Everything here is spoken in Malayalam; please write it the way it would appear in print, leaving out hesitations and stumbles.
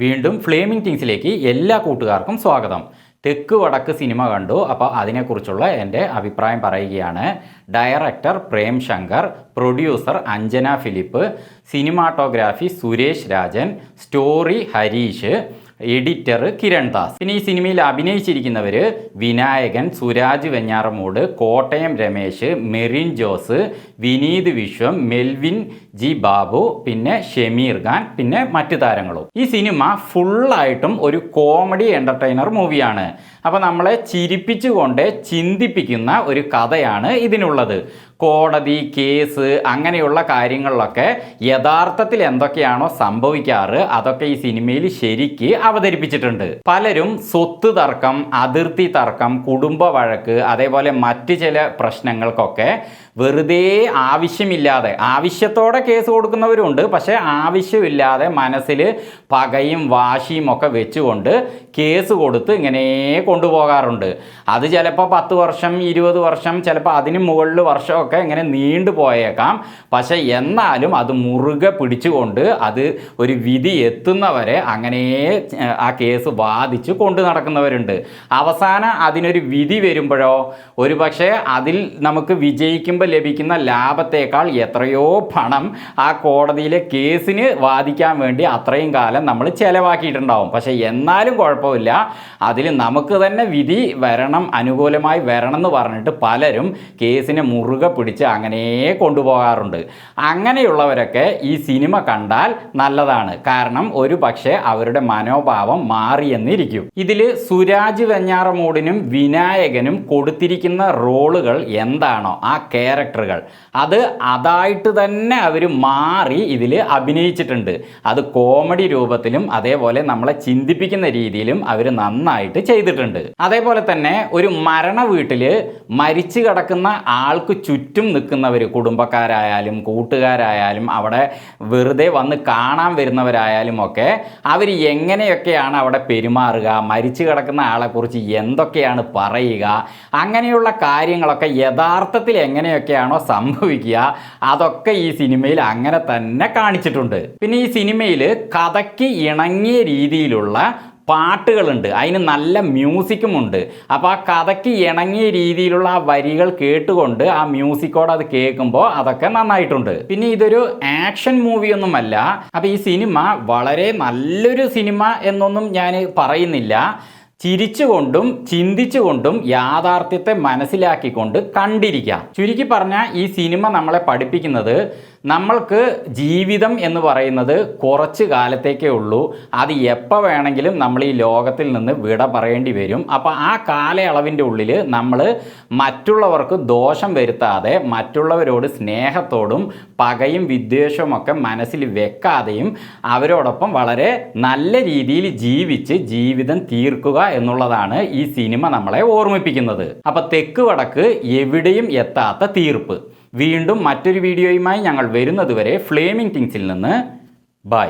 വീണ്ടും ഫ്ലേമിംഗ് തിങ്സിലേക്ക് എല്ലാ കൂട്ടുകാർക്കും സ്വാഗതം. തെക്ക് വടക്ക് സിനിമ കണ്ടു. അപ്പോൾ അതിനെക്കുറിച്ചുള്ള എൻ്റെ അഭിപ്രായം പറയുകയാണ്. Director Prem Shankar, producer Anjana Philip, cinematography Suresh Rajan, story Harish, editor Kiran Das. പിന്നെ ഈ സിനിമയിൽ അഭിനയിച്ചിരിക്കുന്നവർ വിനായകൻ, സുരാജ് വെഞ്ഞാറമൂട്, കോട്ടയം രമേശ്, മെറിൻ ജോസ്, വിനീത് വിശ്വം, മെൽവിൻ ജി ബാബു, പിന്നെ ഷമീർ ഖാൻ, പിന്നെ മറ്റു താരങ്ങളും. ഈ സിനിമ ഫുള്ളായിട്ടും ഒരു കോമഡി എൻ്റർടൈനർ മൂവിയാണ്. അപ്പോൾ നമ്മളെ ചിരിപ്പിച്ചുകൊണ്ട് ചിന്തിപ്പിക്കുന്ന ഒരു കഥയാണ് ഇതിനുള്ളത്. കോടതി കേസ് അങ്ങനെയുള്ള കാര്യങ്ങളിലൊക്കെ യഥാർത്ഥത്തിൽ എന്തൊക്കെയാണോ സംഭവിക്കാറ് അതൊക്കെ ഈ സിനിമയിൽ ശരിക്ക് അവതരിപ്പിച്ചിട്ടുണ്ട്. പലരും സ്വത്ത് തർക്കം, അതിർത്തി തർക്കം, കുടുംബ വഴക്ക്, അതേപോലെ മറ്റ് ചില പ്രശ്നങ്ങൾക്കൊക്കെ വെറുതെ ആവശ്യമില്ലാതെ, ആവശ്യത്തോടെ കേസ് കൊടുക്കുന്നവരുണ്ട്, പക്ഷേ ആവശ്യമില്ലാതെ മനസ്സിൽ പകയും വാശിയും ഒക്കെ വെച്ചുകൊണ്ട് കേസ് കൊടുത്ത് ഇങ്ങനെ കൊണ്ടുപോകാറുണ്ട്. അത് ചിലപ്പോൾ 10 വർഷം, 20 വർഷം, ചിലപ്പോൾ അതിന് മുകളിൽ വർഷമൊക്കെ ഇങ്ങനെ നീണ്ടു പോയേക്കാം. പക്ഷെ എന്നാലും അത് മുറുകെ പിടിച്ചുകൊണ്ട് അത് ഒരു വിധി എത്തുന്നവരെ അങ്ങനെ ആ കേസ് വാദിച്ച് കൊണ്ടു നടക്കുന്നവരുണ്ട്. അവസാനം അതിനൊരു വിധി വരുമ്പോഴോ ഒരു പക്ഷേ അതിൽ നമുക്ക് വിജയിക്കുമ്പോൾ ലഭിക്കുന്ന ലാഭത്തേക്കാൾ എത്രയോ പണം ആ കോടതിയിലെ കേസിന് വാദിക്കാൻ വേണ്ടി അത്രയും കാലം നമ്മൾ ചിലവാക്കിയിട്ടുണ്ടാവും. പക്ഷെ എന്നാലും കുഴപ്പമില്ല, അതിൽ നമുക്ക് തന്നെ വിധി വരണം, അനുകൂലമായി വരണം എന്ന് പറഞ്ഞിട്ട് പലരും കേസിനെ മുറുകെ പിടിച്ച് അങ്ങനെ കൊണ്ടുപോകാറുണ്ട്. അങ്ങനെയുള്ളവരൊക്കെ ഈ സിനിമ കണ്ടാൽ നല്ലതാണ്. കാരണം ഒരു പക്ഷേ അവരുടെ മനോഭാവം മാറിയെന്നിരിക്കും. ഇതിൽ സുരാജ് വെഞ്ഞാറമൂടിനും വിനായകനും കൊടുത്തിരിക്കുന്ന റോളുകൾ എന്താണോ, ആ ക്യാരക്ടറുകൾ അത് അതായിട്ട് തന്നെ അവർ മാറി ഇതിൽ അഭിനയിച്ചിട്ടുണ്ട്. അത് കോമഡി രൂപത്തിലും അതേപോലെ നമ്മളെ ചിന്തിപ്പിക്കുന്ന രീതിയിലും അവർ നന്നായിട്ട് ചെയ്തിട്ടുണ്ട്. അതേപോലെ തന്നെ ഒരു മരണ വീട്ടിൽ മരിച്ചു കിടക്കുന്ന ആൾക്ക് ചുറ്റും നിൽക്കുന്നവർ, കുടുംബക്കാരായാലും കൂട്ടുകാരായാലും അവിടെ വെറുതെ വന്ന് കാണാൻ വരുന്നവരായാലും ഒക്കെ അവർ എങ്ങനെയൊക്കെയാണ് അവിടെ പെരുമാറുക, മരിച്ചു കിടക്കുന്ന ആളെക്കുറിച്ച് എന്തൊക്കെയാണ് പറയുക, അങ്ങനെയുള്ള കാര്യങ്ങളൊക്കെ യഥാർത്ഥത്തിൽ എങ്ങനെയൊക്കെയാണോ സംഭവിക്കുക അതൊക്കെ ഈ സിനിമയിൽ അങ്ങനെ തന്നെ കാണിച്ചിട്ടുണ്ട്. പിന്നെ ഈ സിനിമയിൽ കഥയ്ക്ക് ഇണങ്ങിയ രീതിയിലുള്ള പാട്ടുകളുണ്ട്, അതിന് നല്ല മ്യൂസിക്കുമുണ്ട്. അപ്പോൾ ആ കഥയ്ക്ക് ഇണങ്ങിയ രീതിയിലുള്ള ആ വരികൾ കേട്ടുകൊണ്ട് ആ മ്യൂസിക്കോട് അത് കേൾക്കുമ്പോൾ അതൊക്കെ നന്നായിട്ടുണ്ട്. പിന്നെ ഇതൊരു ആക്ഷൻ മൂവിയൊന്നുമല്ല. അപ്പോൾ ഈ സിനിമ വളരെ നല്ലൊരു സിനിമ എന്നൊന്നും ഞാൻ പറയുന്നില്ല. ചിരിച്ചുകൊണ്ടും ചിന്തിച്ചുകൊണ്ടും യാഥാർത്ഥ്യത്തെ മനസ്സിലാക്കിക്കൊണ്ട് കണ്ടിരിക്കാം. ചുരുക്കി പറഞ്ഞാൽ ഈ സിനിമ നമ്മളെ പഠിപ്പിക്കുന്നത് നമ്മൾക്ക് ജീവിതം എന്ന് പറയുന്നത് കുറച്ച് കാലത്തേക്കേ ഉള്ളൂ. അത് എപ്പോൾ വേണമെങ്കിലും നമ്മൾ ഈ ലോകത്തിൽ നിന്ന് വിട പറയേണ്ടി വരും. അപ്പോൾ ആ കാലയളവിൻ്റെ ഉള്ളിൽ നമ്മൾ മറ്റുള്ളവർക്ക് ദോഷം വരുത്താതെ, മറ്റുള്ളവരോട് സ്നേഹത്തോടും പകയും വിദ്വേഷവും ഒക്കെ മനസ്സിൽ വെക്കാതെയും അവരോടൊപ്പം വളരെ നല്ല രീതിയിൽ ജീവിച്ച് ജീവിതം തീർക്കുക എന്നുള്ളതാണ് ഈ സിനിമ നമ്മളെ ഓർമ്മിപ്പിക്കുന്നത്. അപ്പോൾ തെക്ക് വടക്ക് എവിടെയും എത്താത്ത തീർപ്പ്. വീണ്ടും മറ്റൊരു വീഡിയോയുമായി ഞങ്ങൾ വരുന്നതുവരെ ഫ്ലേമിംഗ് തിങ്സിൽ നിന്ന് ബൈ.